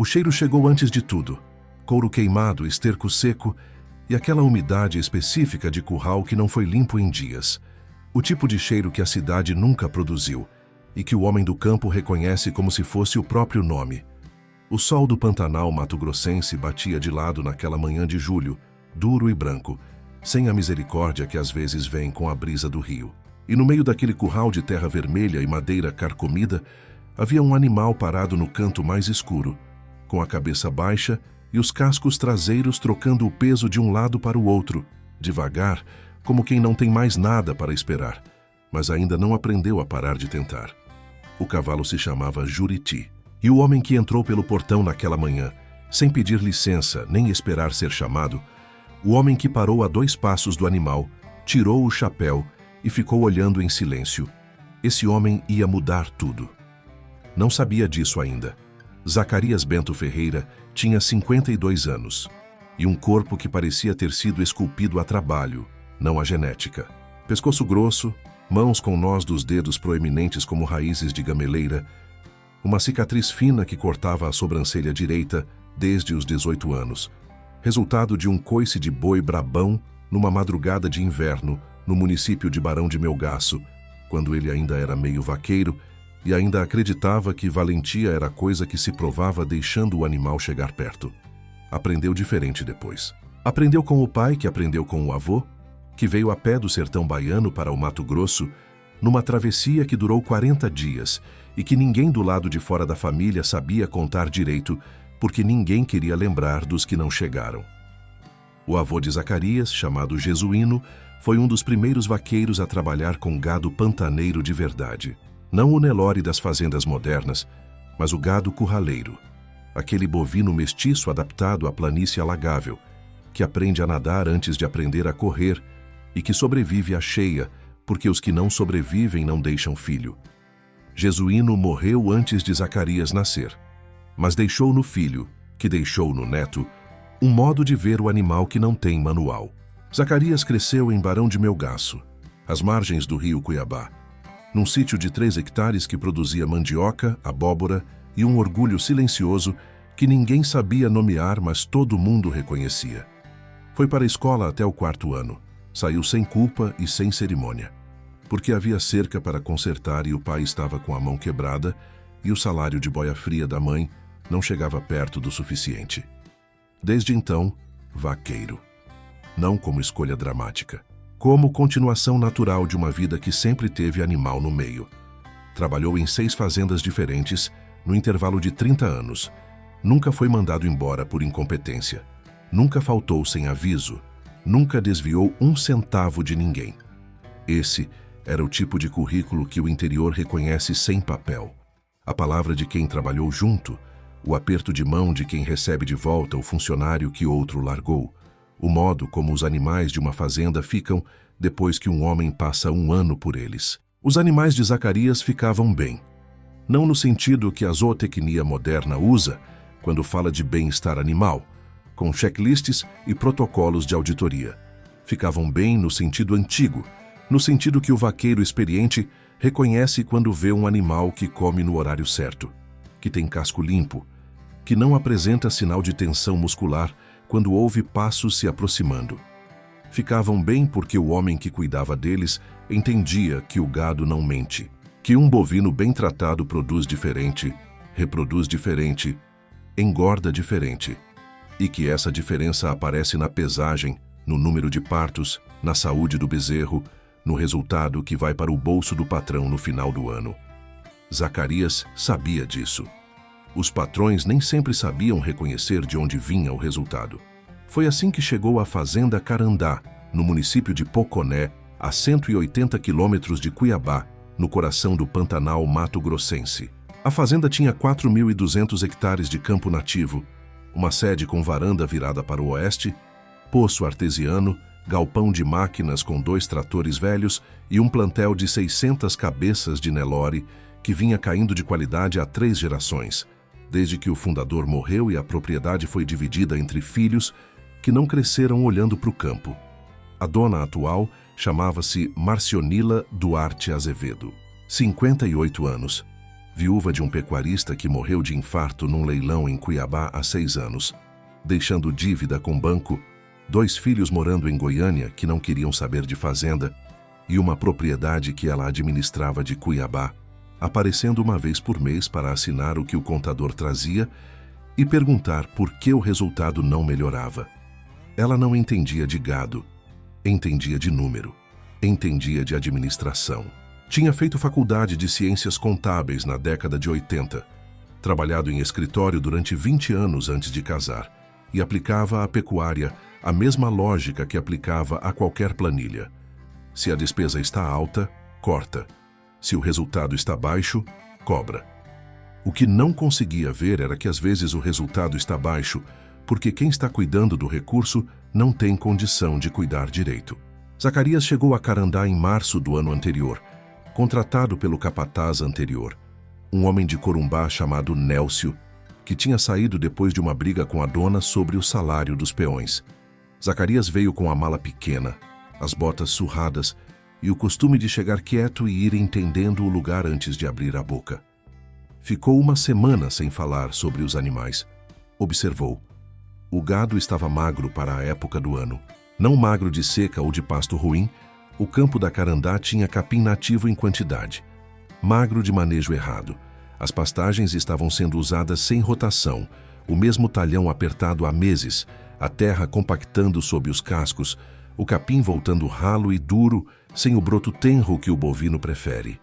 cheiro chegou antes de tudo. Couro queimado, esterco seco e aquela umidade específica de curral que não foi limpo em dias. O tipo de cheiro que a cidade nunca produziu e que o homem do campo reconhece como se fosse o próprio nome. O sol do Pantanal mato-grossense batia de lado naquela manhã de julho, duro e branco, sem a misericórdia que às vezes vem com a brisa do rio. E no meio daquele curral de terra vermelha e madeira carcomida, havia um animal parado no canto mais escuro, com a cabeça baixa e os cascos traseiros trocando o peso de um lado para o outro, devagar, como quem não tem mais nada para esperar, mas ainda não aprendeu a parar de tentar. O cavalo se chamava Juriti, e o homem que entrou pelo portão naquela manhã, sem pedir licença nem esperar ser chamado, o homem que parou a 2 passos do animal, tirou o chapéu e ficou olhando em silêncio. Esse homem ia mudar tudo. Não sabia disso ainda. Zacarias Bento Ferreira tinha 52 anos e um corpo que parecia ter sido esculpido a trabalho, não a genética. Pescoço grosso, mãos com nós dos dedos proeminentes como raízes de gameleira, uma cicatriz fina que cortava a sobrancelha direita desde os 18 anos, resultado de um coice de boi brabão numa madrugada de inverno no município de Barão de Melgaço, quando ele ainda era meio vaqueiro e ainda acreditava que valentia era coisa que se provava deixando o animal chegar perto. Aprendeu diferente depois. Aprendeu com o pai, que aprendeu com o avô, que veio a pé do sertão baiano para o Mato Grosso, numa travessia que durou 40 dias e que ninguém do lado de fora da família sabia contar direito, porque ninguém queria lembrar dos que não chegaram. O avô de Zacarias, chamado Jesuíno, foi um dos primeiros vaqueiros a trabalhar com gado pantaneiro de verdade. Não o Nelore das fazendas modernas, mas o gado curraleiro, aquele bovino mestiço adaptado à planície alagável, que aprende a nadar antes de aprender a correr e que sobrevive à cheia, porque os que não sobrevivem não deixam filho. Jesuíno morreu antes de Zacarias nascer, mas deixou no filho, que deixou no neto, um modo de ver o animal que não tem manual. Zacarias cresceu em Barão de Melgaço, às margens do rio Cuiabá, num sítio de 3 hectares que produzia mandioca, abóbora e um orgulho silencioso que ninguém sabia nomear, mas todo mundo reconhecia. Foi para a escola até o 4º ano. Saiu sem culpa e sem cerimônia, porque havia cerca para consertar e o pai estava com a mão quebrada e o salário de boia fria da mãe não chegava perto do suficiente. Desde então, vaqueiro. Não como escolha dramática, como continuação natural de uma vida que sempre teve animal no meio. Trabalhou em 6 fazendas diferentes, no intervalo de 30 anos. Nunca foi mandado embora por incompetência. Nunca faltou sem aviso. Nunca desviou 1 centavo de ninguém. Esse era o tipo de currículo que o interior reconhece sem papel. A palavra de quem trabalhou junto, o aperto de mão de quem recebe de volta o funcionário que outro largou, o modo como os animais de uma fazenda ficam depois que um homem passa 1 ano por eles. Os animais de Zacarias ficavam bem. Não no sentido que a zootecnia moderna usa quando fala de bem-estar animal, com checklists e protocolos de auditoria. Ficavam bem no sentido antigo, no sentido que o vaqueiro experiente reconhece quando vê um animal que come no horário certo, que tem casco limpo, que não apresenta sinal de tensão muscular quando ouve passos se aproximando. Ficavam bem porque o homem que cuidava deles entendia que o gado não mente, que um bovino bem tratado produz diferente, reproduz diferente, engorda diferente, e que essa diferença aparece na pesagem, no número de partos, na saúde do bezerro, no resultado que vai para o bolso do patrão no final do ano. Zacarias sabia disso. Os patrões nem sempre sabiam reconhecer de onde vinha o resultado. Foi assim que chegou à fazenda Carandá, no município de Poconé, a 180 quilômetros de Cuiabá, no coração do Pantanal mato-grossense. A fazenda tinha 4.200 hectares de campo nativo, uma sede com varanda virada para o oeste, poço artesiano, galpão de máquinas com 2 tratores velhos e um plantel de 600 cabeças de Nelore que vinha caindo de qualidade há 3 gerações, desde que o fundador morreu e a propriedade foi dividida entre filhos que não cresceram olhando para o campo. A dona atual chamava-se Marcionila Duarte Azevedo, 58 anos. viúva de um pecuarista que morreu de infarto num leilão em Cuiabá há 6 anos, deixando dívida com banco, 2 filhos morando em Goiânia que não queriam saber de fazenda e uma propriedade que ela administrava de Cuiabá, aparecendo uma vez por mês para assinar o que o contador trazia e perguntar por que o resultado não melhorava. Ela não entendia de gado, entendia de número, entendia de administração. Tinha feito faculdade de ciências contábeis na década de 80, trabalhado em escritório durante 20 anos antes de casar e aplicava à pecuária a mesma lógica que aplicava a qualquer planilha. Se a despesa está alta, corta. Se o resultado está baixo, cobra. O que não conseguia ver era que às vezes o resultado está baixo porque quem está cuidando do recurso não tem condição de cuidar direito. Zacarias chegou a Carandá em março do ano anterior, contratado pelo capataz anterior, um homem de Corumbá chamado Nélcio, que tinha saído depois de uma briga com a dona sobre o salário dos peões. Zacarias veio com a mala pequena, as botas surradas e o costume de chegar quieto e ir entendendo o lugar antes de abrir a boca. Ficou uma semana sem falar sobre os animais. Observou. O gado estava magro para a época do ano. Não magro de seca ou de pasto ruim, o campo da Carandá tinha capim nativo em quantidade. Magro de manejo errado. As pastagens estavam sendo usadas sem rotação, o mesmo talhão apertado há meses, a terra compactando sob os cascos, o capim voltando ralo e duro, sem o broto tenro que o bovino prefere.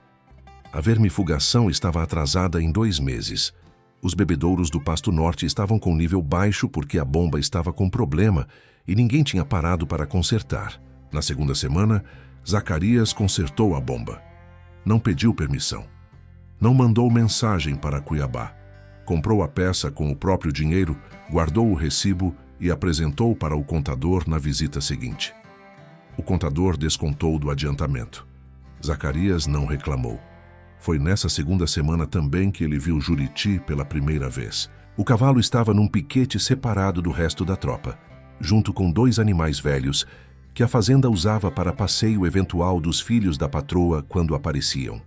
A vermifugação estava atrasada em 2 meses. Os bebedouros do Pasto Norte estavam com nível baixo porque a bomba estava com problema e ninguém tinha parado para consertar. Na segunda semana, Zacarias consertou a bomba. Não pediu permissão. Não mandou mensagem para Cuiabá. Comprou a peça com o próprio dinheiro, guardou o recibo e apresentou para o contador na visita seguinte. O contador descontou do adiantamento. Zacarias não reclamou. Foi nessa segunda semana também que ele viu Juriti pela primeira vez. O cavalo estava num piquete separado do resto da tropa, junto com 2 animais velhos que a fazenda usava para passeio eventual dos filhos da patroa quando apareciam.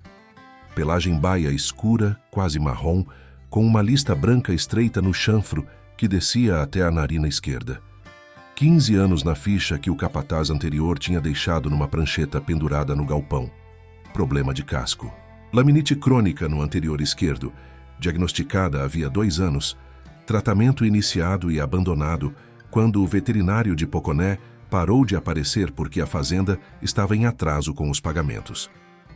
Pelagem baia escura, quase marrom, com uma lista branca estreita no chanfro que descia até a narina esquerda. 15 anos na ficha que o capataz anterior tinha deixado numa prancheta pendurada no galpão. Problema de casco. Laminite crônica no anterior esquerdo, diagnosticada havia 2 anos. Tratamento iniciado e abandonado quando o veterinário de Poconé parou de aparecer porque a fazenda estava em atraso com os pagamentos.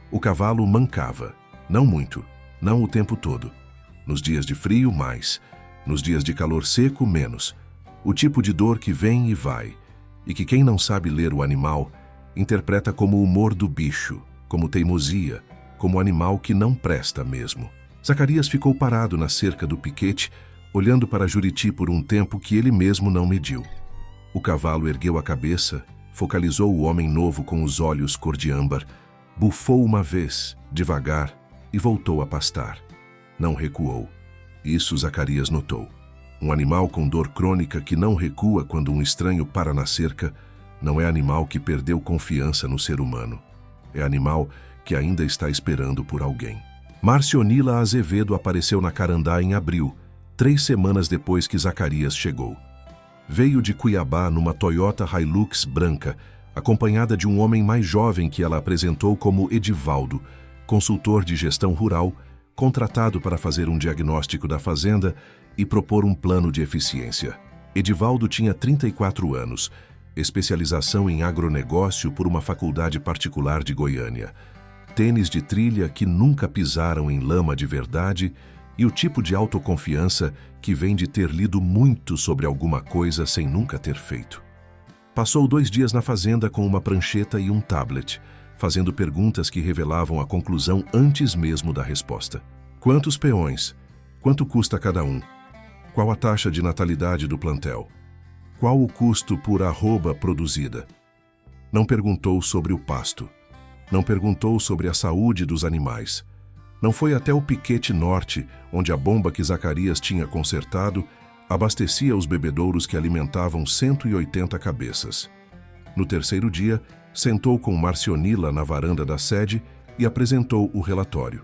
O cavalo mancava, não muito, não o tempo todo. Nos dias de frio, mais. Nos dias de calor seco, menos. O tipo de dor que vem e vai, e que quem não sabe ler o animal interpreta como o humor do bicho, como teimosia, como animal que não presta mesmo. Zacarias ficou parado na cerca do piquete, olhando para Juriti por um tempo que ele mesmo não mediu. O cavalo ergueu a cabeça, focalizou o homem novo com os olhos cor de âmbar, bufou uma vez, devagar, e voltou a pastar. Não recuou. Isso Zacarias notou. Um animal com dor crônica que não recua quando um estranho para na cerca não é animal que perdeu confiança no ser humano. É animal que ainda está esperando por alguém. Marcionila Azevedo apareceu na Carandá em abril, 3 semanas depois que Zacarias chegou. Veio de Cuiabá numa Toyota Hilux branca, acompanhada de um homem mais jovem que ela apresentou como Edivaldo, consultor de gestão rural, contratado para fazer um diagnóstico da fazenda e propor um plano de eficiência. Edivaldo tinha 34 anos, especialização em agronegócio por uma faculdade particular de Goiânia, tênis de trilha que nunca pisaram em lama de verdade e o tipo de autoconfiança que vem de ter lido muito sobre alguma coisa sem nunca ter feito. Passou 2 dias na fazenda com uma prancheta e um tablet, fazendo perguntas que revelavam a conclusão antes mesmo da resposta. Quantos peões? Quanto custa cada um? Qual a taxa de natalidade do plantel? Qual o custo por arroba produzida? Não perguntou sobre o pasto. Não perguntou sobre a saúde dos animais. Não foi até o piquete norte, onde a bomba que Zacarias tinha consertado abastecia os bebedouros que alimentavam 180 cabeças. No 3º dia, sentou com Marcionila na varanda da sede e apresentou o relatório.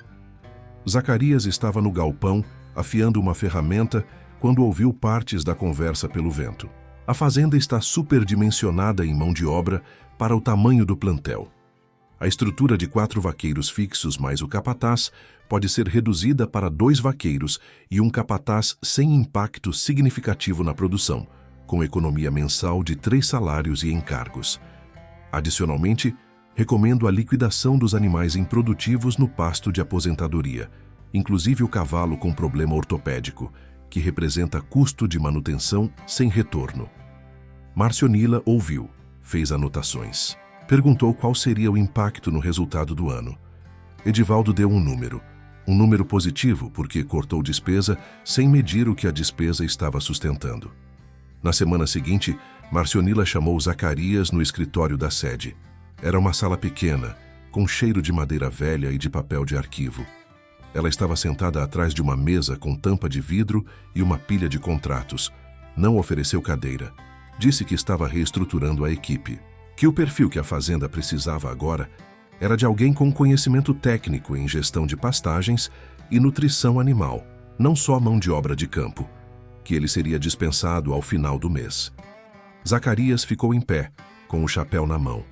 Zacarias estava no galpão, afiando uma ferramenta, quando ouviu partes da conversa pelo vento. A fazenda está superdimensionada em mão de obra para o tamanho do plantel. A estrutura de 4 vaqueiros fixos mais o capataz pode ser reduzida para 2 vaqueiros e um capataz sem impacto significativo na produção, com economia mensal de 3 salários e encargos. Adicionalmente, recomendo a liquidação dos animais improdutivos no pasto de aposentadoria, inclusive o cavalo com problema ortopédico, que representa custo de manutenção sem retorno. Marcionila ouviu, fez anotações. Perguntou qual seria o impacto no resultado do ano. Edivaldo deu um número positivo porque cortou despesa sem medir o que a despesa estava sustentando. Na semana seguinte, Marcionila chamou Zacarias no escritório da sede. Era uma sala pequena, com cheiro de madeira velha e de papel de arquivo. Ela estava sentada atrás de uma mesa com tampa de vidro e uma pilha de contratos. Não ofereceu cadeira. Disse que estava reestruturando a equipe. Que o perfil que a fazenda precisava agora era de alguém com conhecimento técnico em gestão de pastagens e nutrição animal, não só mão de obra de campo, que ele seria dispensado ao final do mês. Zacarias ficou em pé, com o chapéu na mão.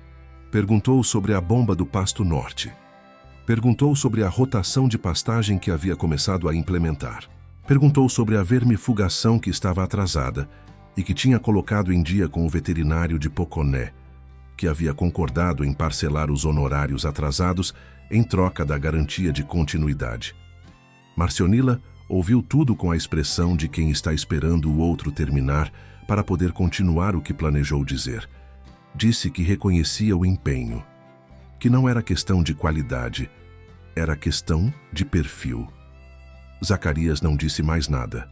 Perguntou sobre a bomba do Pasto Norte. Perguntou sobre a rotação de pastagem que havia começado a implementar. Perguntou sobre a vermifugação que estava atrasada e que tinha colocado em dia com o veterinário de Poconé, que havia concordado em parcelar os honorários atrasados em troca da garantia de continuidade. Marcionila ouviu tudo com a expressão de quem está esperando o outro terminar para poder continuar o que planejou dizer. Disse que reconhecia o empenho, que não era questão de qualidade, era questão de perfil. Zacarias não disse mais nada.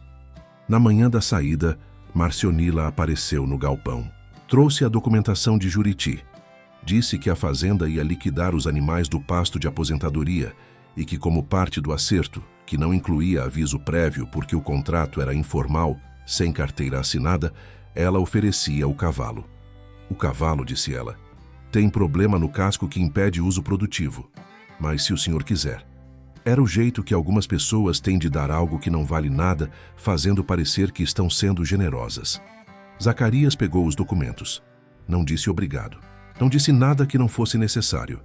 Na manhã da saída, Marcionila apareceu no galpão. Trouxe a documentação de Juriti. Disse que a fazenda ia liquidar os animais do pasto de aposentadoria e que, como parte do acerto, que não incluía aviso prévio porque o contrato era informal, sem carteira assinada, ela oferecia o cavalo. O cavalo, disse ela, tem problema no casco que impede uso produtivo, mas se o senhor quiser. Era o jeito que algumas pessoas têm de dar algo que não vale nada, fazendo parecer que estão sendo generosas. Zacarias pegou os documentos. Não disse obrigado. Não disse nada que não fosse necessário.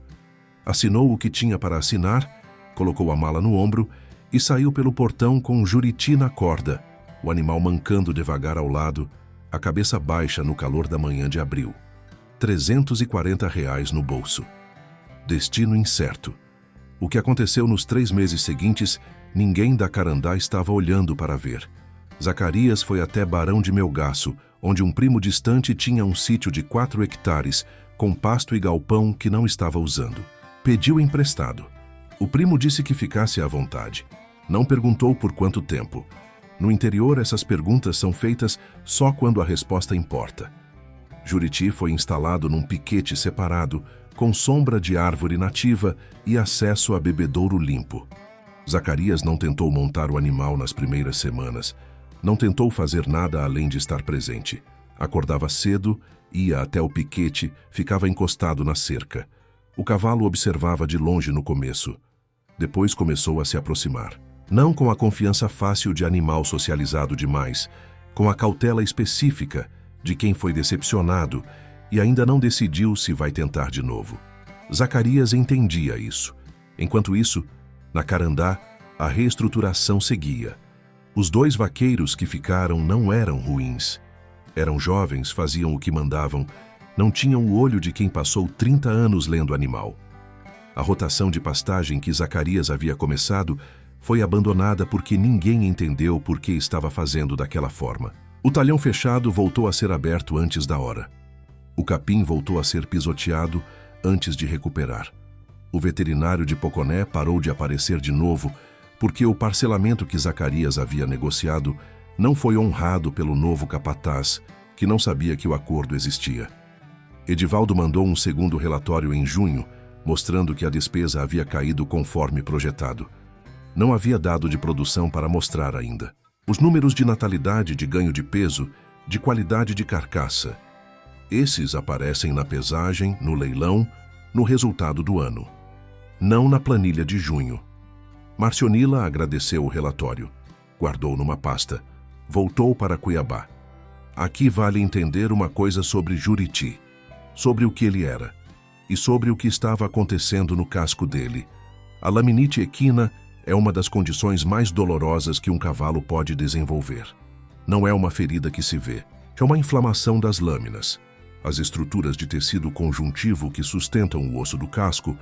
Assinou o que tinha para assinar, colocou a mala no ombro e saiu pelo portão com Juriti na corda, o animal mancando devagar ao lado, a cabeça baixa no calor da manhã de abril. R$340 no bolso. Destino incerto. O que aconteceu nos 3 meses seguintes, ninguém da Carandá estava olhando para ver. Zacarias foi até Barão de Melgaço, onde um primo distante tinha um sítio de 4 hectares, com pasto e galpão que não estava usando. Pediu emprestado. O primo disse que ficasse à vontade. Não perguntou por quanto tempo. No interior, essas perguntas são feitas só quando a resposta importa. Juriti foi instalado num piquete separado, com sombra de árvore nativa e acesso a bebedouro limpo. Zacarias não tentou montar o animal nas primeiras semanas. Não tentou fazer nada além de estar presente. Acordava cedo, ia até o piquete, ficava encostado na cerca. O cavalo observava de longe no começo. Depois começou a se aproximar. Não com a confiança fácil de animal socializado demais, com a cautela específica de quem foi decepcionado e ainda não decidiu se vai tentar de novo. Zacarias entendia isso. Enquanto isso, na Carandá, a reestruturação seguia. Os 2 vaqueiros que ficaram não eram ruins. Eram jovens, faziam o que mandavam, não tinham o olho de quem passou 30 anos lendo animal. A rotação de pastagem que Zacarias havia começado foi abandonada porque ninguém entendeu por que estava fazendo daquela forma. O talhão fechado voltou a ser aberto antes da hora. O capim voltou a ser pisoteado antes de recuperar. O veterinário de Poconé parou de aparecer de novo porque o parcelamento que Zacarias havia negociado não foi honrado pelo novo capataz, que não sabia que o acordo existia. Edivaldo mandou um segundo relatório em junho, mostrando que a despesa havia caído conforme projetado. Não havia dado de produção para mostrar ainda. Os números de natalidade, de ganho de peso, de qualidade de carcaça. Esses aparecem na pesagem, no leilão, no resultado do ano. Não na planilha de junho. Marcionila agradeceu o relatório. Guardou numa pasta. Voltou para Cuiabá. Aqui vale entender uma coisa sobre Juriti, sobre o que ele era e sobre o que estava acontecendo no casco dele. A laminite equina é uma das condições mais dolorosas que um cavalo pode desenvolver. Não é uma ferida que se vê, é uma inflamação das lâminas, as estruturas de tecido conjuntivo que sustentam o osso do casco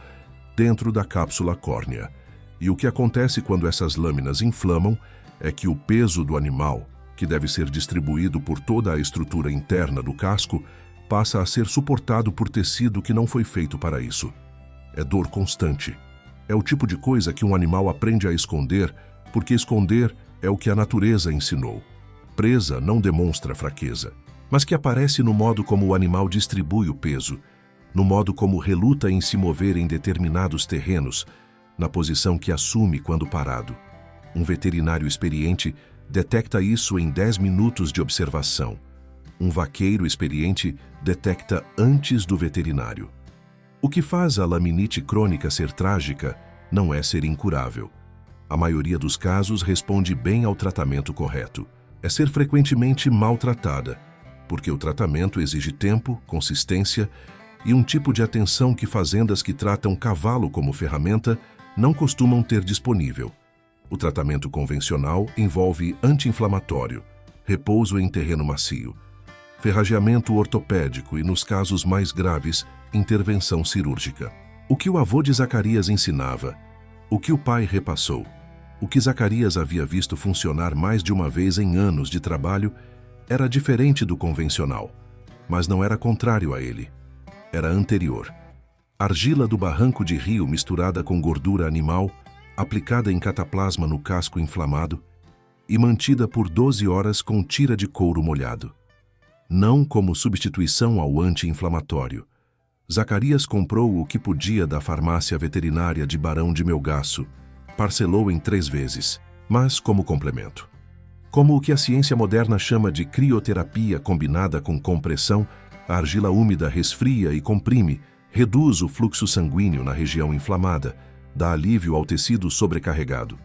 dentro da cápsula córnea. E o que acontece quando essas lâminas inflamam é que o peso do animal, que deve ser distribuído por toda a estrutura interna do casco, passa a ser suportado por tecido que não foi feito para isso. É dor constante. É o tipo de coisa que um animal aprende a esconder, porque esconder é o que a natureza ensinou. Presa não demonstra fraqueza, mas que aparece no modo como o animal distribui o peso, no modo como reluta em se mover em determinados terrenos, na posição que assume quando parado. Um veterinário experiente detecta isso em 10 minutos de observação. Um vaqueiro experiente detecta antes do veterinário. O que faz a laminite crônica ser trágica não é ser incurável. A maioria dos casos responde bem ao tratamento correto. É ser frequentemente maltratada, porque o tratamento exige tempo, consistência e um tipo de atenção que fazendas que tratam cavalo como ferramenta não costumam ter disponível. O tratamento convencional envolve anti-inflamatório, repouso em terreno macio, ferrageamento ortopédico e, nos casos mais graves, intervenção cirúrgica. O que o avô de Zacarias ensinava, o que o pai repassou, o que Zacarias havia visto funcionar mais de uma vez em anos de trabalho, era diferente do convencional, mas não era contrário a ele. Era anterior. Argila do barranco de rio misturada com gordura animal, aplicada em cataplasma no casco inflamado e mantida por 12 horas com tira de couro molhado. Não como substituição ao anti-inflamatório. Zacarias comprou o que podia da farmácia veterinária de Barão de Melgaço, parcelou em 3 vezes, mas como complemento. Como o que a ciência moderna chama de crioterapia combinada com compressão, a argila úmida resfria e comprime, reduz o fluxo sanguíneo na região inflamada, dá alívio ao tecido sobrecarregado.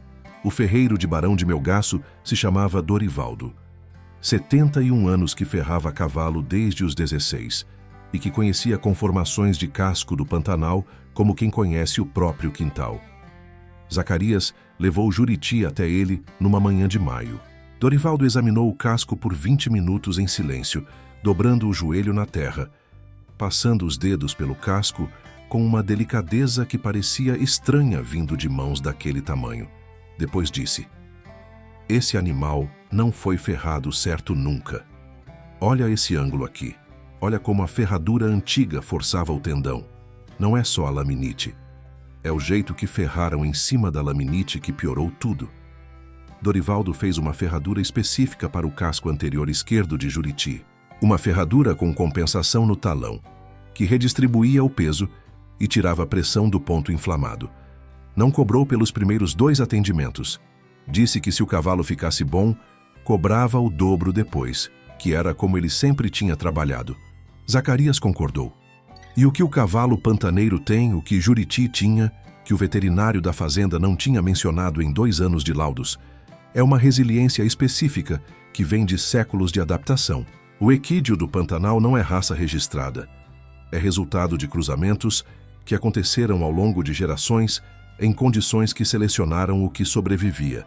O ferreiro de Barão de Melgaço se chamava Dorivaldo. 71 anos que ferrava cavalo desde os 16 e que conhecia conformações de casco do Pantanal como quem conhece o próprio quintal. Zacarias levou Juriti até ele numa manhã de maio. Dorivaldo examinou o casco por 20 minutos em silêncio, dobrando o joelho na terra, passando os dedos pelo casco com uma delicadeza que parecia estranha vindo de mãos daquele tamanho. Depois disse: "Esse animal não foi ferrado certo nunca. Olha esse ângulo aqui. Olha como a ferradura antiga forçava o tendão. Não é só a laminite. É o jeito que ferraram em cima da laminite que piorou tudo." Dorivaldo fez uma ferradura específica para o casco anterior esquerdo de Juriti. Uma ferradura com compensação no talão, que redistribuía o peso e tirava a pressão do ponto inflamado. Não cobrou pelos primeiros 2 atendimentos. Disse que se o cavalo ficasse bom, cobrava o dobro depois, que era como ele sempre tinha trabalhado. Zacarias concordou. E o que o cavalo pantaneiro tem, o que Juriti tinha, que o veterinário da fazenda não tinha mencionado em 2 anos de laudos, é uma resiliência específica que vem de séculos de adaptação. O equídeo do Pantanal não é raça registrada. É resultado de cruzamentos que aconteceram ao longo de gerações em condições que selecionaram o que sobrevivia.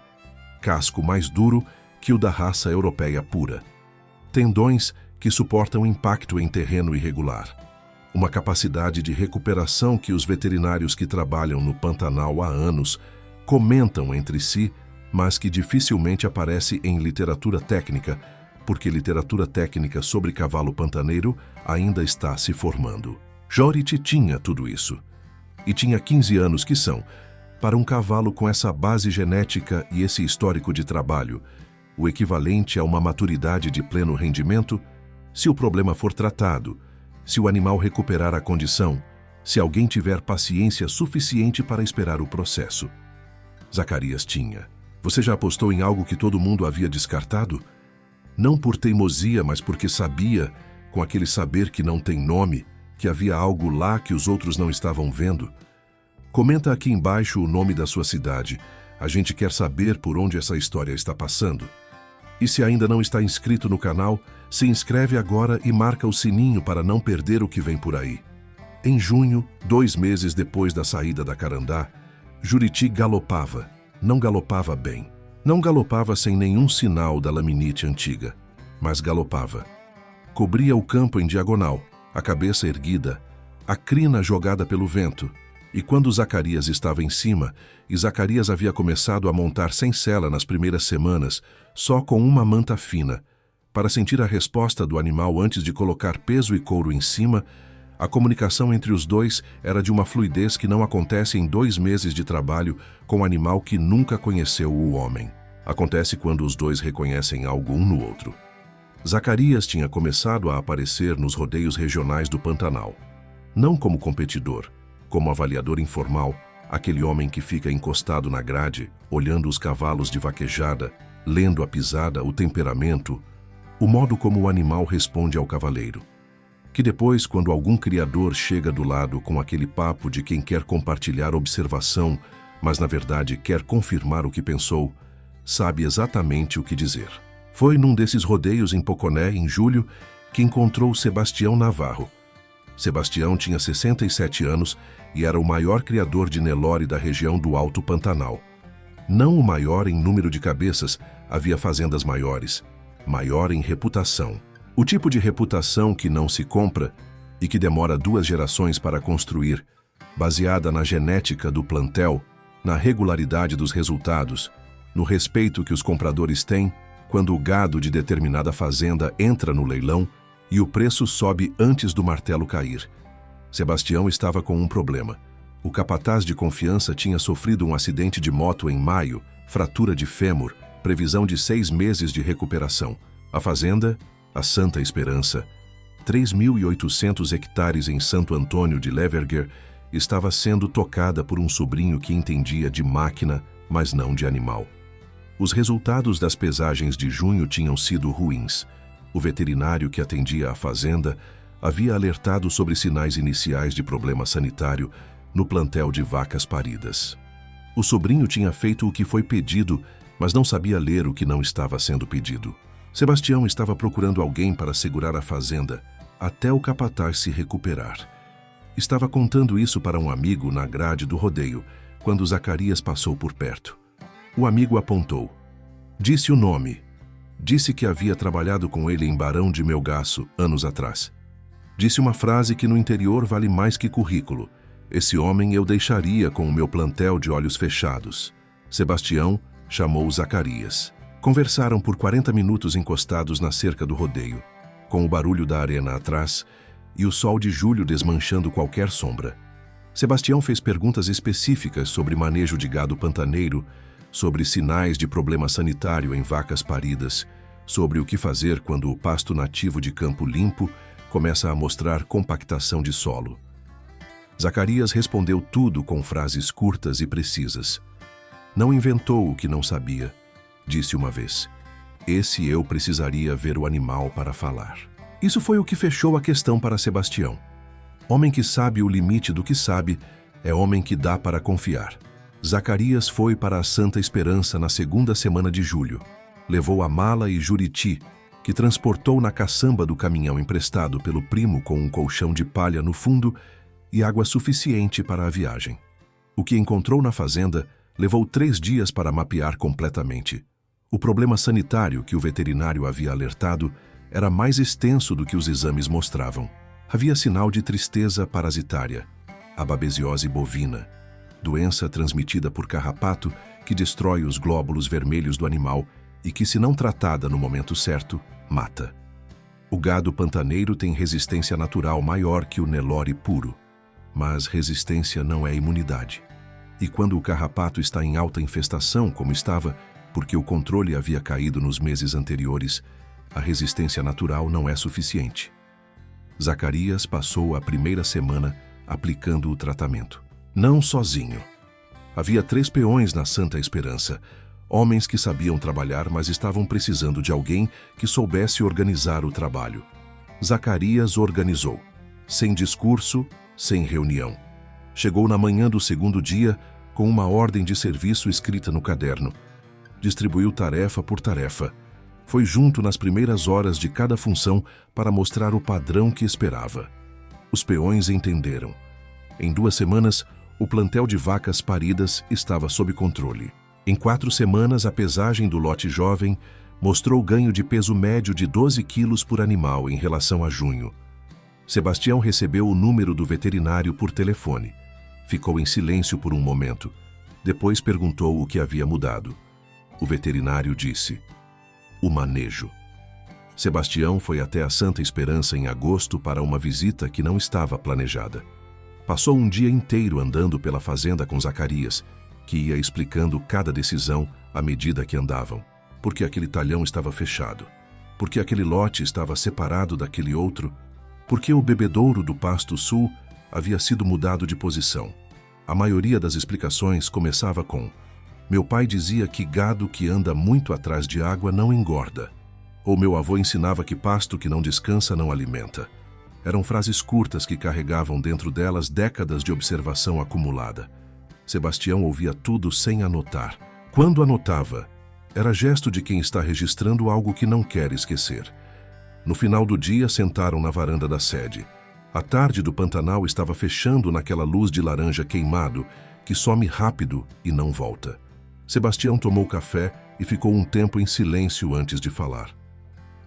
Casco mais duro que o da raça europeia pura. Tendões que suportam impacto em terreno irregular. Uma capacidade de recuperação que os veterinários que trabalham no Pantanal há anos comentam entre si, mas que dificilmente aparece em literatura técnica, porque literatura técnica sobre cavalo pantaneiro ainda está se formando. Juriti tinha tudo isso. E tinha 15 anos que são, para um cavalo com essa base genética e esse histórico de trabalho, o equivalente a uma maturidade de pleno rendimento, se o problema for tratado, se o animal recuperar a condição, se alguém tiver paciência suficiente para esperar o processo. Zacarias tinha. Você já apostou em algo que todo mundo havia descartado? Não por teimosia, mas porque sabia, com aquele saber que não tem nome, que havia algo lá que os outros não estavam vendo. Comenta aqui embaixo o nome da sua cidade, A gente quer saber por onde essa história está passando. E se ainda não está inscrito no canal, se inscreve agora e marca o sininho para não perder o que vem por aí. Em junho, 2 meses depois da saída da Carandá, Juriti galopava. Não galopava bem. Não galopava sem nenhum sinal da laminite antiga, mas galopava. Cobria o campo em diagonal, a cabeça erguida, a crina jogada pelo vento, e quando Zacarias estava em cima, e Zacarias havia começado a montar sem sela nas primeiras semanas, só com uma manta fina, para sentir a resposta do animal antes de colocar peso e couro em cima, a comunicação entre os dois era de uma fluidez que não acontece em 2 meses de trabalho com um animal que nunca conheceu o homem. Acontece quando os dois reconhecem algo um no outro. Zacarias tinha começado a aparecer nos rodeios regionais do Pantanal. Não como competidor, como avaliador informal, aquele homem que fica encostado na grade, olhando os cavalos de vaquejada, lendo a pisada, o temperamento, o modo como o animal responde ao cavaleiro. Que depois, quando algum criador chega do lado com aquele papo de quem quer compartilhar observação, mas na verdade quer confirmar o que pensou, sabe exatamente o que dizer. Foi num desses rodeios em Poconé, em julho, que encontrou Sebastião Navarro. Sebastião tinha 67 anos e era o maior criador de Nelore da região do Alto Pantanal. Não o maior em número de cabeças, havia fazendas maiores. Maior em reputação. O tipo de reputação que não se compra e que demora 2 gerações para construir, baseada na genética do plantel, na regularidade dos resultados, no respeito que os compradores têm quando o gado de determinada fazenda entra no leilão e o preço sobe antes do martelo cair. Sebastião estava com um problema. O capataz de confiança tinha sofrido um acidente de moto em maio, fratura de fêmur, previsão de 6 meses de recuperação. A fazenda, a Santa Esperança, 3.800 hectares em Santo Antônio de Leverger, estava sendo tocada por um sobrinho que entendia de máquina, mas não de animal. Os resultados das pesagens de junho tinham sido ruins. O veterinário que atendia a fazenda havia alertado sobre sinais iniciais de problema sanitário no plantel de vacas paridas. O sobrinho tinha feito o que foi pedido, mas não sabia ler o que não estava sendo pedido. Sebastião estava procurando alguém para segurar a fazenda, até o capataz se recuperar. Estava contando isso para um amigo na grade do rodeio, quando Zacarias passou por perto. O amigo apontou. Disse o nome. Disse que havia trabalhado com ele em Barão de Melgaço, anos atrás. Disse uma frase que no interior vale mais que currículo. Esse homem eu deixaria com o meu plantel de olhos fechados. Sebastião chamou Zacarias. Conversaram por 40 minutos encostados na cerca do rodeio, com o barulho da arena atrás e o sol de julho desmanchando qualquer sombra. Sebastião fez perguntas específicas sobre manejo de gado pantaneiro, sobre sinais de problema sanitário em vacas paridas, sobre o que fazer quando o pasto nativo de campo limpo começa a mostrar compactação de solo. Zacarias respondeu tudo com frases curtas e precisas. Não inventou o que não sabia. Disse uma vez, esse eu precisaria ver o animal para falar. Isso foi o que fechou a questão para Sebastião. Homem que sabe o limite do que sabe é homem que dá para confiar. Zacarias foi para a Santa Esperança na 2ª semana de julho. Levou a mala e Juriti, que transportou na caçamba do caminhão emprestado pelo primo com um colchão de palha no fundo e água suficiente para a viagem. O que encontrou na fazenda levou 3 dias para mapear completamente. O problema sanitário que o veterinário havia alertado era mais extenso do que os exames mostravam. Havia sinal de tristeza parasitária, a babesiose bovina, doença transmitida por carrapato que destrói os glóbulos vermelhos do animal e que, se não tratada no momento certo, mata. O gado pantaneiro tem resistência natural maior que o Nelore puro, mas resistência não é imunidade. E quando o carrapato está em alta infestação, como estava, porque o controle havia caído nos meses anteriores, a resistência natural não é suficiente. Zacarias passou a primeira semana aplicando o tratamento. Não sozinho. Havia 3 peões na Santa Esperança, homens que sabiam trabalhar, mas estavam precisando de alguém que soubesse organizar o trabalho. Zacarias organizou, sem discurso, sem reunião. Chegou na manhã do 2º dia, com uma ordem de serviço escrita no caderno. Distribuiu tarefa por tarefa. Foi junto nas primeiras horas de cada função para mostrar o padrão que esperava. Os peões entenderam. Em 2 semanas, o plantel de vacas paridas estava sob controle. Em 4 semanas, a pesagem do lote jovem mostrou ganho de peso médio de 12 quilos por animal em relação a junho. Sebastião recebeu o número do veterinário por telefone. Ficou em silêncio por um momento. Depois perguntou o que havia mudado. O veterinário disse: o manejo. Sebastião foi até a Santa Esperança em agosto para uma visita que não estava planejada. Passou um dia inteiro andando pela fazenda com Zacarias, que ia explicando cada decisão à medida que andavam. Porque aquele talhão estava fechado? Porque aquele lote estava separado daquele outro? Porque o bebedouro do Pasto Sul havia sido mudado de posição? A maioria das explicações começava com: meu pai dizia que gado que anda muito atrás de água não engorda. Ou meu avô ensinava que pasto que não descansa não alimenta. Eram frases curtas que carregavam dentro delas décadas de observação acumulada. Sebastião ouvia tudo sem anotar. Quando anotava, era gesto de quem está registrando algo que não quer esquecer. No final do dia, sentaram na varanda da sede. A tarde do Pantanal estava fechando naquela luz de laranja queimado que some rápido e não volta. Sebastião tomou café e ficou um tempo em silêncio antes de falar.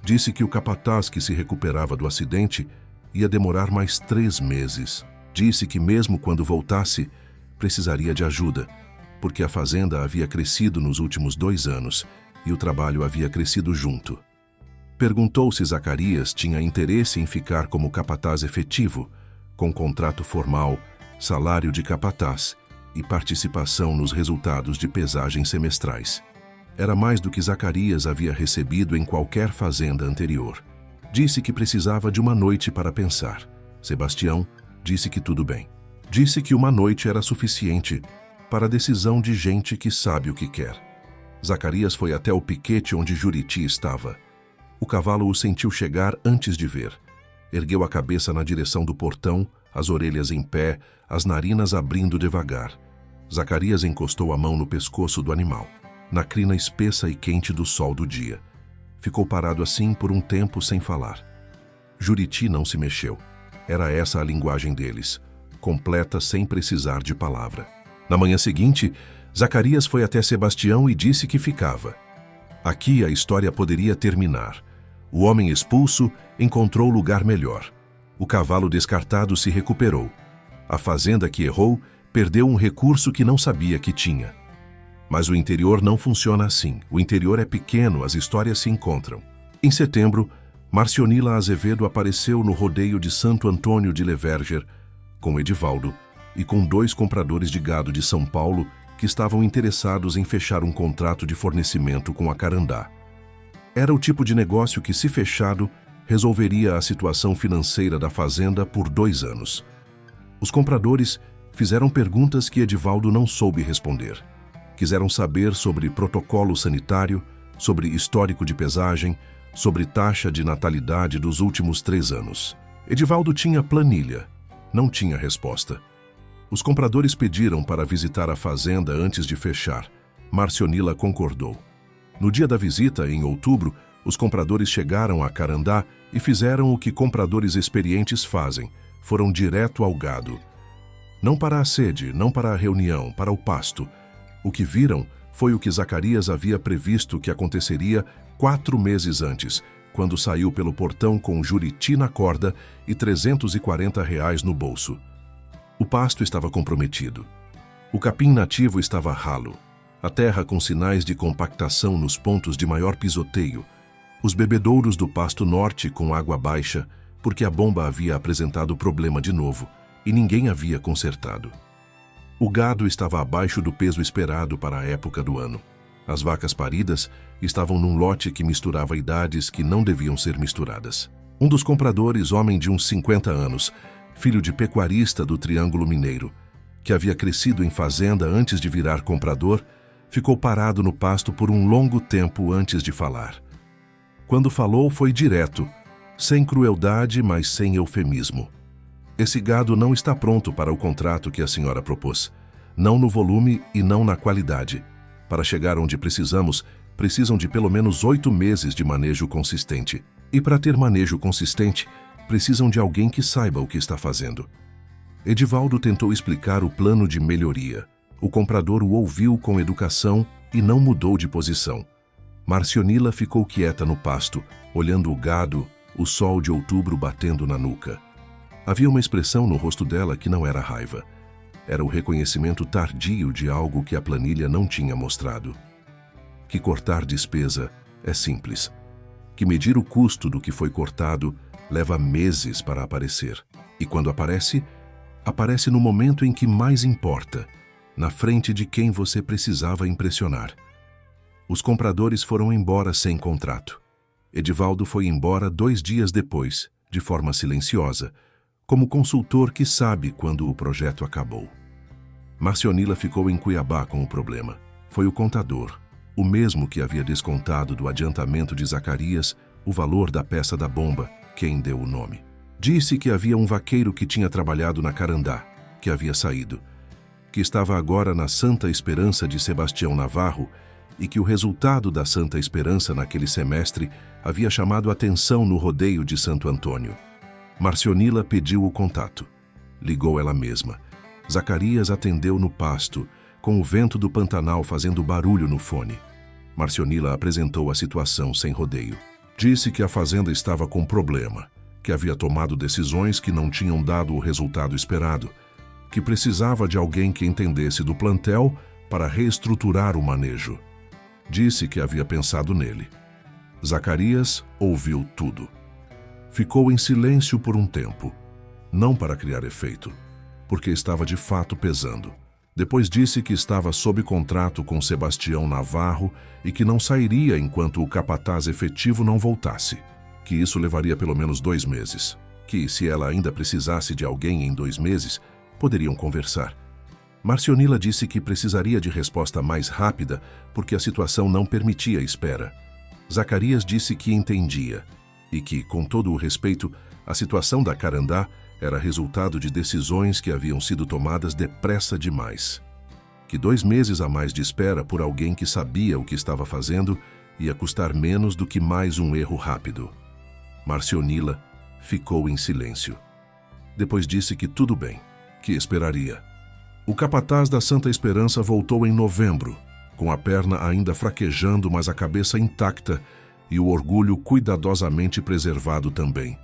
Disse que o capataz que se recuperava do acidente ia demorar mais 3 meses. Disse que mesmo quando voltasse, precisaria de ajuda, porque a fazenda havia crescido nos últimos 2 anos e o trabalho havia crescido junto. Perguntou se Zacarias tinha interesse em ficar como capataz efetivo, com contrato formal, salário de capataz e participação nos resultados de pesagens semestrais. Era mais do que Zacarias havia recebido em qualquer fazenda anterior. Disse que precisava de uma noite para pensar. Sebastião disse que tudo bem. Disse que uma noite era suficiente para a decisão de gente que sabe o que quer. Zacarias foi até o piquete onde Juriti estava. O cavalo o sentiu chegar antes de ver. Ergueu a cabeça na direção do portão, as orelhas em pé, as narinas abrindo devagar. Zacarias encostou a mão no pescoço do animal, na crina espessa e quente do sol do dia. Ficou parado assim por um tempo sem falar. Juriti não se mexeu. Era essa a linguagem deles, completa sem precisar de palavra. Na manhã seguinte, Zacarias foi até Sebastião e disse que ficava. Aqui a história poderia terminar. O homem expulso encontrou lugar melhor. O cavalo descartado se recuperou. A fazenda que errou perdeu um recurso que não sabia que tinha. Mas o interior não funciona assim. O interior é pequeno, as histórias se encontram. Em setembro, Marcionila Azevedo apareceu no rodeio de Santo Antônio de Leverger, com Edivaldo e com 2 compradores de gado de São Paulo que estavam interessados em fechar um contrato de fornecimento com a Carandá. Era o tipo de negócio que, se fechado, resolveria a situação financeira da fazenda por 2 anos. Os compradores fizeram perguntas que Edivaldo não soube responder. Quiseram saber sobre protocolo sanitário, sobre histórico de pesagem, sobre taxa de natalidade dos últimos 3 anos. Edivaldo tinha planilha, não tinha resposta. Os compradores pediram para visitar a fazenda antes de fechar. Marcionila concordou. No dia da visita, em outubro, os compradores chegaram a Carandá e fizeram o que compradores experientes fazem. Foram direto ao gado. Não para a sede, não para a reunião, para o pasto. O que viram foi o que Zacarias havia previsto que aconteceria 4 meses antes, quando saiu pelo portão com Juriti na corda e R$ 340 no bolso. O pasto estava comprometido. O capim nativo estava ralo. A terra com sinais de compactação nos pontos de maior pisoteio. Os bebedouros do Pasto Norte com água baixa, porque a bomba havia apresentado problema de novo e ninguém havia consertado. O gado estava abaixo do peso esperado para a época do ano. As vacas paridas estavam num lote que misturava idades que não deviam ser misturadas. Um dos compradores, homem de uns 50 anos, filho de pecuarista do Triângulo Mineiro, que havia crescido em fazenda antes de virar comprador, ficou parado no pasto por um longo tempo antes de falar. Quando falou, foi direto, sem crueldade, mas sem eufemismo. Esse gado não está pronto para o contrato que a senhora propôs. Não no volume e não na qualidade. Para chegar onde precisam de pelo menos 8 meses de manejo consistente. E para ter manejo consistente, precisam de alguém que saiba o que está fazendo. Edivaldo tentou explicar o plano de melhoria. O comprador o ouviu com educação e não mudou de posição. Marcionila ficou quieta no pasto, olhando o gado, o sol de outubro batendo na nuca. Havia uma expressão no rosto dela que não era raiva. Era o reconhecimento tardio de algo que a planilha não tinha mostrado. Que cortar despesa é simples. Que medir o custo do que foi cortado leva meses para aparecer. E quando aparece, aparece no momento em que mais importa, na frente de quem você precisava impressionar. Os compradores foram embora sem contrato. Edivaldo foi embora 2 dias depois, de forma silenciosa, como consultor que sabe quando o projeto acabou. Marcionila ficou em Cuiabá com o problema. Foi o contador, o mesmo que havia descontado do adiantamento de Zacarias o valor da peça da bomba, quem deu o nome. Disse que havia um vaqueiro que tinha trabalhado na Carandá, que havia saído, que estava agora na Santa Esperança de Sebastião Navarro e que o resultado da Santa Esperança naquele semestre havia chamado atenção no rodeio de Santo Antônio. Marcionila pediu o contato. Ligou ela mesma. Zacarias atendeu no pasto, com o vento do Pantanal fazendo barulho no fone. Marcionila apresentou a situação sem rodeio. Disse que a fazenda estava com problema, que havia tomado decisões que não tinham dado o resultado esperado, que precisava de alguém que entendesse do plantel para reestruturar o manejo. Disse que havia pensado nele. Zacarias ouviu tudo. Ficou em silêncio por um tempo, não para criar efeito, porque estava de fato pesando. Depois disse que estava sob contrato com Sebastião Navarro e que não sairia enquanto o capataz efetivo não voltasse, que isso levaria pelo menos 2 meses, que, se ela ainda precisasse de alguém em 2 meses, poderiam conversar. Marcionila disse que precisaria de resposta mais rápida porque a situação não permitia espera. Zacarias disse que entendia e que, com todo o respeito, a situação da Carandá era resultado de decisões que haviam sido tomadas depressa demais. Que 2 meses a mais de espera por alguém que sabia o que estava fazendo ia custar menos do que mais um erro rápido. Marcionila ficou em silêncio. Depois disse que tudo bem, que esperaria. O capataz da Santa Esperança voltou em novembro, com a perna ainda fraquejando, mas a cabeça intacta e o orgulho cuidadosamente preservado também.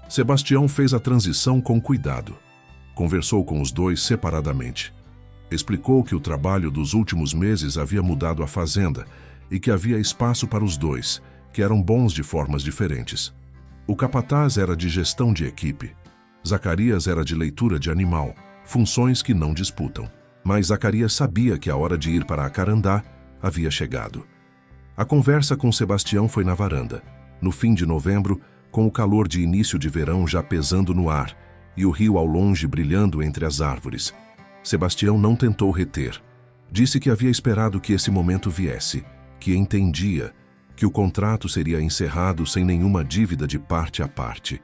Sebastião fez a transição com cuidado. Conversou com os dois separadamente. Explicou que o trabalho dos últimos meses havia mudado a fazenda e que havia espaço para os dois, que eram bons de formas diferentes. O capataz era de gestão de equipe. Zacarias era de leitura de animal, funções que não disputam. Mas Zacarias sabia que a hora de ir para a Carandá havia chegado. A conversa com Sebastião foi na varanda, no fim de novembro, com o calor de início de verão já pesando no ar e o rio ao longe brilhando entre as árvores. Sebastião não tentou reter. Disse que havia esperado que esse momento viesse, que entendia, que o contrato seria encerrado sem nenhuma dívida de parte a parte.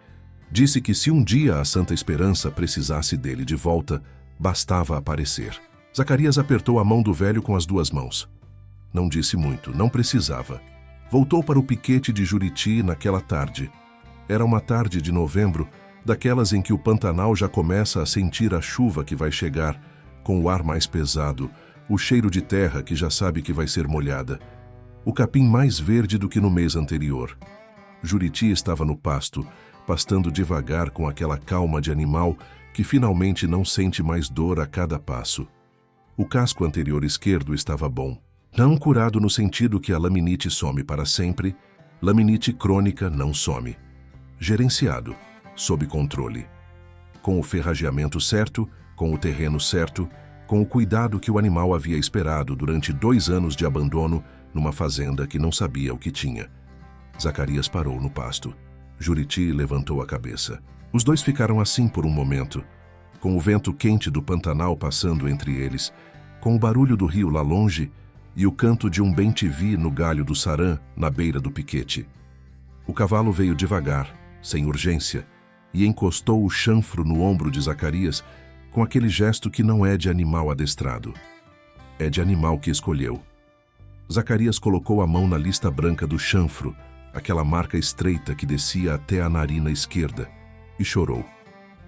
Disse que se um dia a Santa Esperança precisasse dele de volta, bastava aparecer. Zacarias apertou a mão do velho com as 2 mãos. Não disse muito, não precisava. Voltou para o piquete de Juriti naquela tarde. Era uma tarde de novembro, daquelas em que o Pantanal já começa a sentir a chuva que vai chegar, com o ar mais pesado, o cheiro de terra que já sabe que vai ser molhada. O capim mais verde do que no mês anterior. Juriti estava no pasto, pastando devagar com aquela calma de animal que finalmente não sente mais dor a cada passo. O casco anterior esquerdo estava bom. Não curado no sentido que a laminite some para sempre, laminite crônica não some. Gerenciado, sob controle. Com o ferrageamento certo, com o terreno certo, com o cuidado que o animal havia esperado durante 2 anos de abandono numa fazenda que não sabia o que tinha. Zacarias parou no pasto. Juriti levantou a cabeça. Os dois ficaram assim por um momento, com o vento quente do Pantanal passando entre eles, com o barulho do rio lá longe e o canto de um bem-te-vi no galho do sarã na beira do piquete. O cavalo veio devagar, sem urgência, e encostou o chanfro no ombro de Zacarias, com aquele gesto que não é de animal adestrado. É de animal que escolheu. Zacarias colocou a mão na lista branca do chanfro, aquela marca estreita que descia até a narina esquerda, e chorou.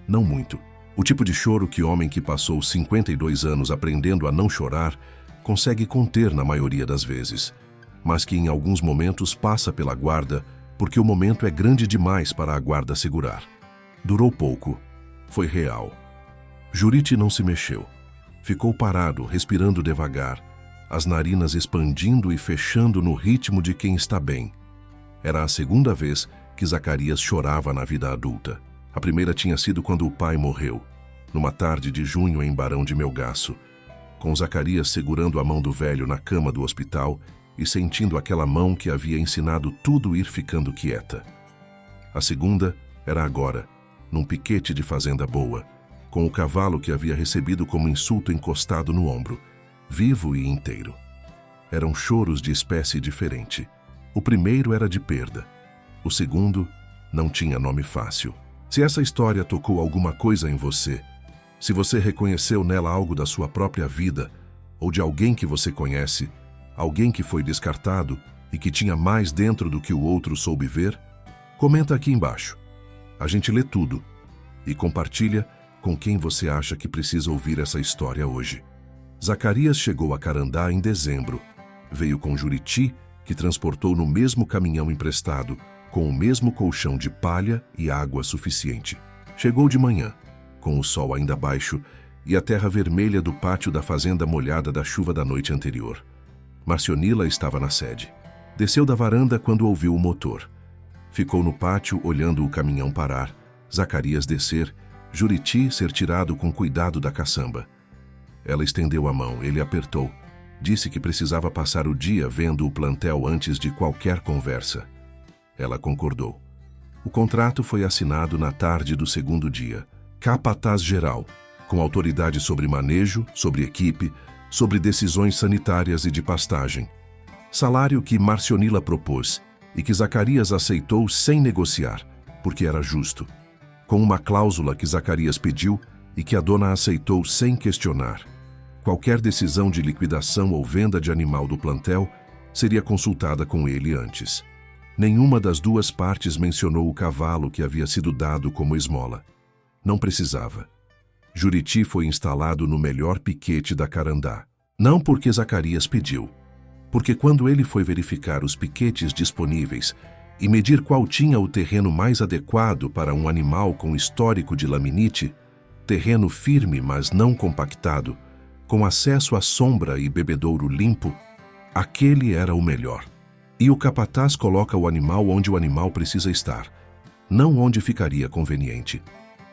Não muito. O tipo de choro que homem que passou 52 anos aprendendo a não chorar consegue conter na maioria das vezes, mas que em alguns momentos passa pela guarda porque o momento é grande demais para a guarda segurar. Durou pouco. Foi real. Juriti não se mexeu. Ficou parado, respirando devagar, as narinas expandindo e fechando no ritmo de quem está bem. Era a segunda vez que Zacarias chorava na vida adulta. A primeira tinha sido quando o pai morreu, numa tarde de junho em Barão de Melgaço, com Zacarias segurando a mão do velho na cama do hospital e sentindo aquela mão que havia ensinado tudo ir ficando quieta. A segunda era agora, num piquete de fazenda boa, com o cavalo que havia recebido como insulto encostado no ombro, vivo e inteiro. Eram choros de espécie diferente. O primeiro era de perda. O segundo não tinha nome fácil. Se essa história tocou alguma coisa em você, se você reconheceu nela algo da sua própria vida ou de alguém que você conhece, alguém que foi descartado e que tinha mais dentro do que o outro soube ver, comenta aqui embaixo. A gente lê tudo e compartilha com quem você acha que precisa ouvir essa história hoje. Zacarias chegou a Carandá em dezembro. Veio com Juriti, que transportou no mesmo caminhão emprestado, com o mesmo colchão de palha e água suficiente. Chegou de manhã, com o sol ainda baixo e a terra vermelha do pátio da fazenda molhada da chuva da noite anterior. Marcionila estava na sede. Desceu da varanda quando ouviu o motor. Ficou no pátio olhando o caminhão parar, Zacarias descer, Juriti ser tirado com cuidado da caçamba. Ela estendeu a mão, ele apertou. Disse que precisava passar o dia vendo o plantel antes de qualquer conversa. Ela concordou. O contrato foi assinado na tarde do segundo dia. Capataz geral, com autoridade sobre manejo, sobre equipe, sobre decisões sanitárias e de pastagem. Salário que Marcionila propôs e que Zacarias aceitou sem negociar, porque era justo. Com uma cláusula que Zacarias pediu e que a dona aceitou sem questionar. Qualquer decisão de liquidação ou venda de animal do plantel seria consultada com ele antes. Nenhuma das duas partes mencionou o cavalo que havia sido dado como esmola. Não precisava. Juriti foi instalado no melhor piquete da Carandá. Não porque Zacarias pediu, porque quando ele foi verificar os piquetes disponíveis e medir qual tinha o terreno mais adequado para um animal com histórico de laminite, terreno firme mas não compactado, com acesso à sombra e bebedouro limpo, aquele era o melhor. E o capataz coloca o animal onde o animal precisa estar, não onde ficaria conveniente.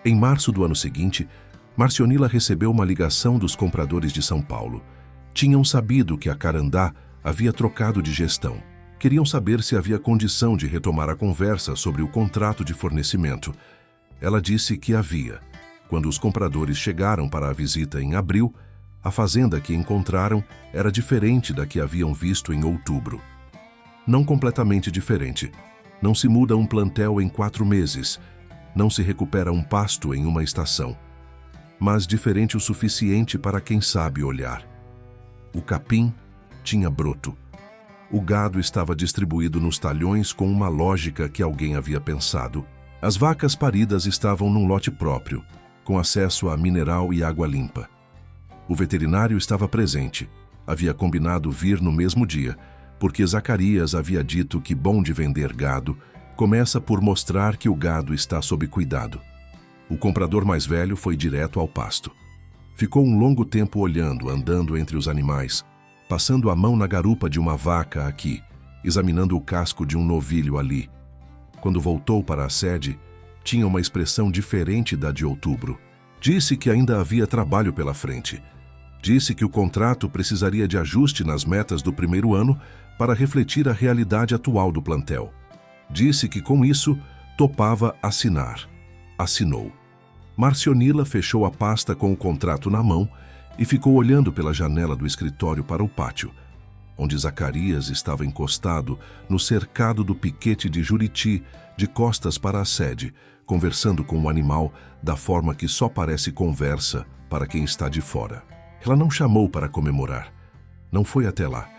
Em março do ano seguinte, Marcionila recebeu uma ligação dos compradores de São Paulo. Tinham sabido que a Carandá havia trocado de gestão. Queriam saber se havia condição de retomar a conversa sobre o contrato de fornecimento. Ela disse que havia. Quando os compradores chegaram para a visita em abril, a fazenda que encontraram era diferente da que haviam visto em outubro. Não completamente diferente. Não se muda um plantel em 4 meses. Não se recupera um pasto em uma estação. Mas diferente o suficiente para quem sabe olhar. O capim tinha broto. O gado estava distribuído nos talhões com uma lógica que alguém havia pensado. As vacas paridas estavam num lote próprio, com acesso a mineral e água limpa. O veterinário estava presente. Havia combinado vir no mesmo dia, porque Zacarias havia dito que bom de vender gado começa por mostrar que o gado está sob cuidado. O comprador mais velho foi direto ao pasto. Ficou um longo tempo olhando, andando entre os animais, passando a mão na garupa de uma vaca aqui, examinando o casco de um novilho ali. Quando voltou para a sede, tinha uma expressão diferente da de outubro. Disse que ainda havia trabalho pela frente. Disse que o contrato precisaria de ajuste nas metas do primeiro ano para refletir a realidade atual do plantel. Disse que com isso topava assinar. Assinou. Marcionila fechou a pasta com o contrato na mão e ficou olhando pela janela do escritório para o pátio, onde Zacarias estava encostado no cercado do piquete de Juriti, de costas para a sede, conversando com o animal da forma que só parece conversa para quem está de fora. Ela não chamou para comemorar. Não foi até lá.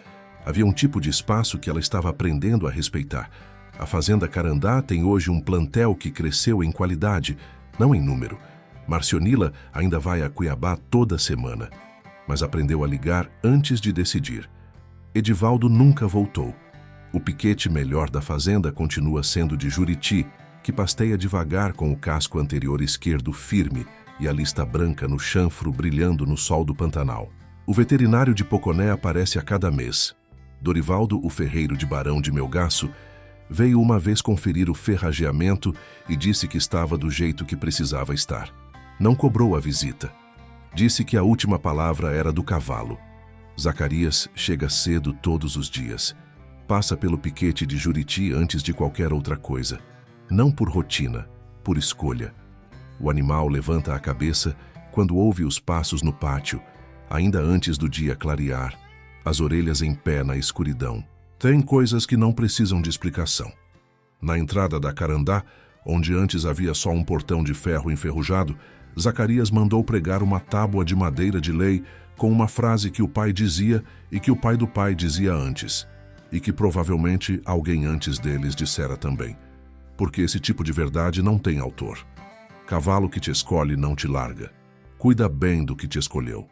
Havia um tipo de espaço que ela estava aprendendo a respeitar. A Fazenda Carandá tem hoje um plantel que cresceu em qualidade, não em número. Marcionila ainda vai a Cuiabá toda semana, mas aprendeu a ligar antes de decidir. Edivaldo nunca voltou. O piquete melhor da fazenda continua sendo de Juriti, que pasteia devagar com o casco anterior esquerdo firme e a lista branca no chanfro brilhando no sol do Pantanal. O veterinário de Poconé aparece a cada mês. Dorivaldo, o ferreiro de Barão de Melgaço, veio uma vez conferir o ferrageamento e disse que estava do jeito que precisava estar. Não cobrou a visita. Disse que a última palavra era do cavalo. Zacarias chega cedo todos os dias. Passa pelo piquete de Juriti antes de qualquer outra coisa. Não por rotina, por escolha. O animal levanta a cabeça quando ouve os passos no pátio, ainda antes do dia clarear, as orelhas em pé na escuridão. Tem coisas que não precisam de explicação. Na entrada da Carandá, onde antes havia só um portão de ferro enferrujado, Zacarias mandou pregar uma tábua de madeira de lei com uma frase que o pai dizia e que o pai do pai dizia antes, e que provavelmente alguém antes deles dissera também. Porque esse tipo de verdade não tem autor. Cavalo que te escolhe não te larga. Cuida bem do que te escolheu.